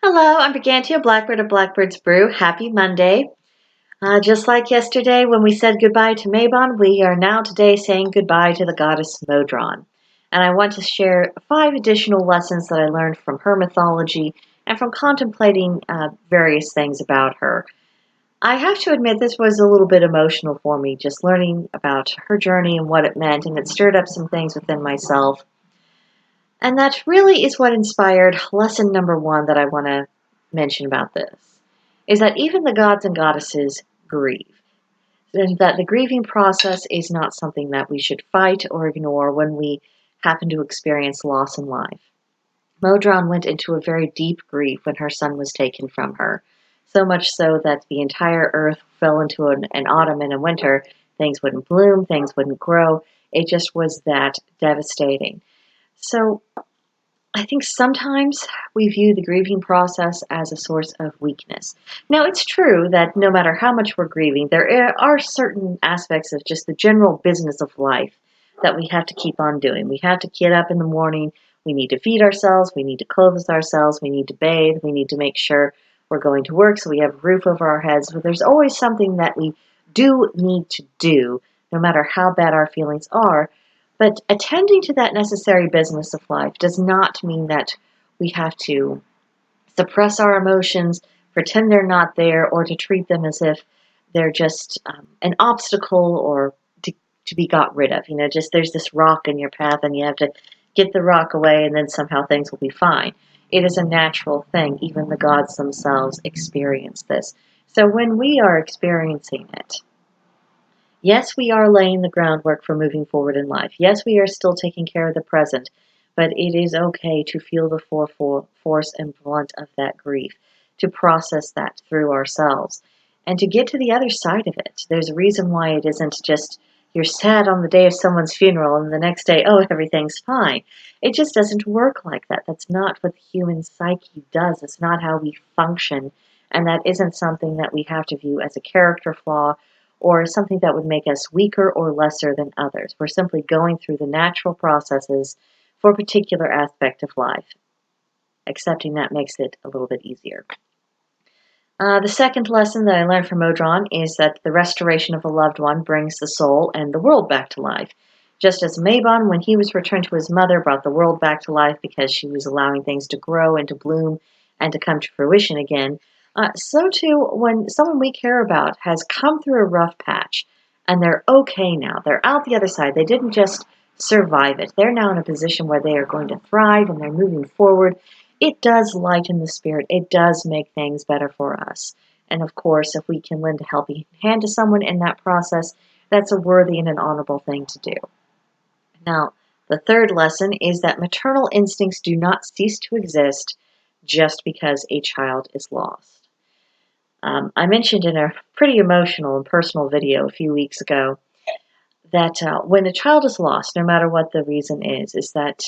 Hello, I'm Brigantia, Blackbird of Blackbird's Brew. Happy Monday. Just like yesterday when we said goodbye to Mabon, we are now today saying goodbye to the goddess Modron. And I want to share 5 additional lessons that I learned from her mythology and from contemplating various things about her. I have to admit this was a little bit emotional for me, just learning about her journey and what it meant, and it stirred up some things within myself. And that really is what inspired lesson number 1 that I want to mention about this, is that even the gods and goddesses grieve, and that the grieving process is not something that we should fight or ignore when we happen to experience loss in life. Modron went into a very deep grief when her son was taken from her, so much so that the entire earth fell into an autumn and a winter. Things wouldn't bloom, things wouldn't grow. It just was that devastating. So I think sometimes we view the grieving process as a source of weakness. Now, it's true that no matter how much we're grieving, there are certain aspects of just the general business of life that we have to keep on doing. We have to get up in the morning, we need to feed ourselves, we need to clothe ourselves, we need to bathe, we need to make sure we're going to work so we have a roof over our heads. But there's always something that we do need to do, no matter how bad our feelings are. But attending to that necessary business of life does not mean that we have to suppress our emotions, pretend they're not there, or to treat them as if they're just an obstacle or to be got rid of. Just there's this rock in your path and you have to get the rock away and then somehow things will be fine. It is a natural thing. Even the gods themselves experience this. So when we are experiencing it, yes, we are laying the groundwork for moving forward in life. Yes, we are still taking care of the present, but it is okay to feel the force and brunt of that grief, to process that through ourselves, and to get to the other side of it. There's a reason why it isn't just you're sad on the day of someone's funeral and the next day, oh, everything's fine. It just doesn't work like that. That's not what the human psyche does. It's not how we function, and that isn't something that we have to view as a character flaw or something that would make us weaker or lesser than others. We're simply going through the natural processes for a particular aspect of life. Accepting that makes it a little bit easier. The second lesson that I learned from Modron is that the restoration of a loved one brings the soul and the world back to life. Just as Mabon, when he was returned to his mother, brought the world back to life because she was allowing things to grow and to bloom and to come to fruition again, so too, when someone we care about has come through a rough patch and they're okay now, they're out the other side, they didn't just survive it, they're now in a position where they are going to thrive and they're moving forward. It does lighten the spirit, it does make things better for us. And of course, if we can lend a helping hand to someone in that process, that's a worthy and an honorable thing to do. Now, the third lesson is that maternal instincts do not cease to exist just because a child is lost. I mentioned in a pretty emotional and personal video a few weeks ago that when a child is lost, no matter what the reason is that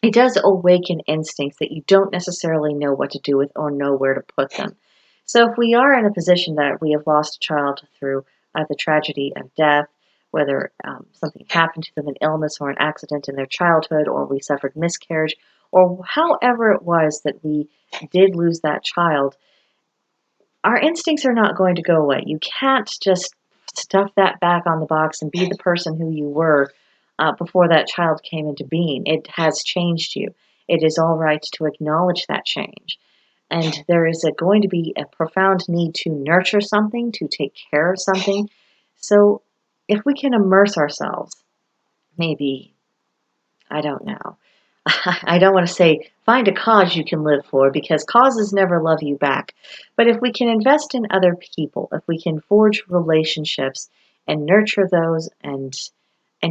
it does awaken instincts that you don't necessarily know what to do with or know where to put them. So if we are in a position that we have lost a child through the tragedy of death, whether something happened to them, an illness or an accident in their childhood, or we suffered miscarriage, or however it was that we did lose that child, our instincts are not going to go away. You can't just stuff that back on the box and be the person who you were before that child came into being. It has changed you. It is all right to acknowledge that change. And there is going to be a profound need to nurture something, to take care of something. So if we can immerse ourselves, maybe, I don't know, I don't want to say find a cause you can live for because causes never love you back. But if we can invest in other people, if we can forge relationships and nurture those and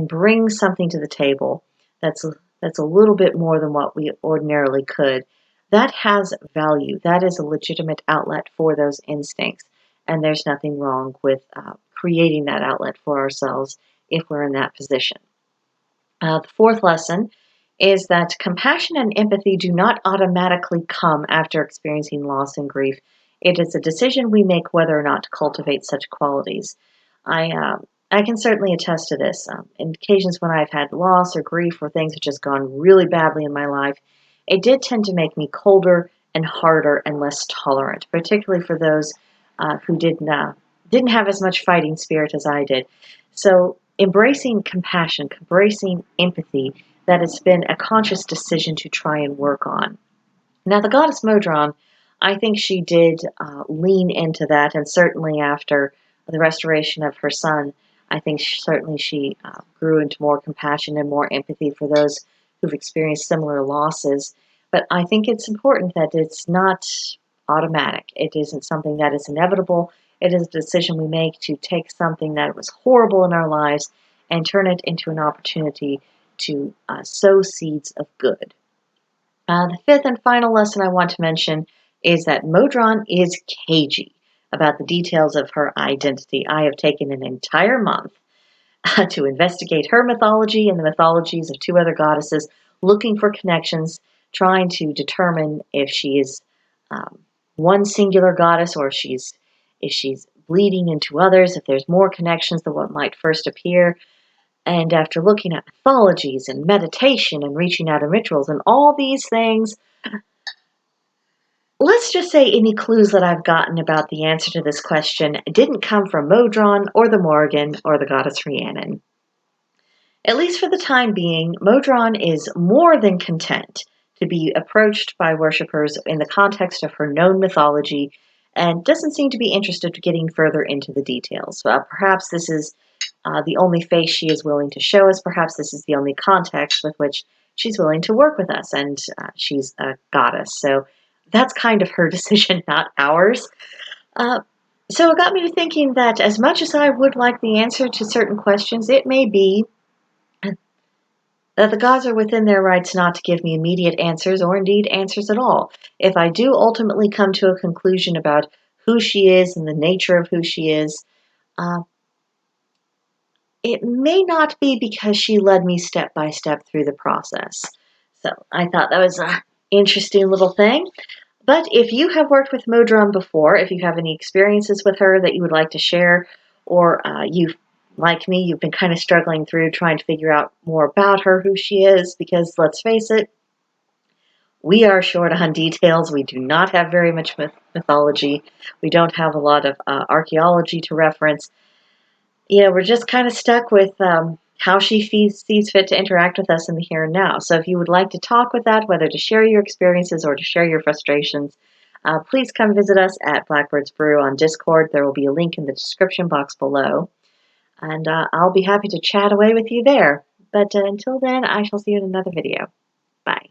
bring something to the table that's a little bit more than what we ordinarily could, that has value. That is a legitimate outlet for those instincts. And there's nothing wrong with creating that outlet for ourselves if we're in that position. The fourth lesson is that compassion and empathy do not automatically come after experiencing loss and grief. It is a decision we make whether or not to cultivate such qualities. I can certainly attest to this. In occasions when I've had loss or grief or things have just gone really badly in my life, it did tend to make me colder and harder and less tolerant, particularly for those who didn't have as much fighting spirit as I did. So embracing compassion, embracing empathy, that has been a conscious decision to try and work on. Now, the goddess Modron, I think she did lean into that, and certainly after the restoration of her son, I think certainly she grew into more compassion and more empathy for those who've experienced similar losses. But I think it's important that it's not automatic. It isn't something that is inevitable. It is a decision we make to take something that was horrible in our lives and turn it into an opportunity to sow seeds of good. The fifth and final lesson I want to mention is that Modron is cagey about the details of her identity. I have taken an entire month to investigate her mythology and the mythologies of two other goddesses, looking for connections, trying to determine if she is um, one singular goddess or if she's bleeding into others, if there's more connections than what might first appear. And after looking at mythologies and meditation and reaching out in rituals and all these things, let's just say any clues that I've gotten about the answer to this question didn't come from Modron or the Morrigan or the goddess Rhiannon. At least for the time being, Modron is more than content to be approached by worshippers in the context of her known mythology and doesn't seem to be interested in getting further into the details. Perhaps this is the only face she is willing to show us. Perhaps this is the only context with which she's willing to work with us, and she's a goddess. So that's kind of her decision, not ours. So it got me to thinking that as much as I would like the answer to certain questions, it may be that the gods are within their rights not to give me immediate answers or indeed answers at all. If I do ultimately come to a conclusion about who she is and the nature of who she is, uh, it may not be because she led me step by step through the process. So I thought that was an interesting little thing. But if you have worked with Modron before, if you have any experiences with her that you would like to share, or like me, you've been kind of struggling through trying to figure out more about her, who she is, because let's face it, we are short on details. We do not have very much mythology. We don't have a lot of archaeology to reference. We're just kind of stuck with how she sees fit to interact with us in the here and now. So if you would like to talk with that, whether to share your experiences or to share your frustrations, please come visit us at Blackbird's Brew on Discord. There will be a link in the description box below. And I'll be happy to chat away with you there. But until then, I shall see you in another video. Bye.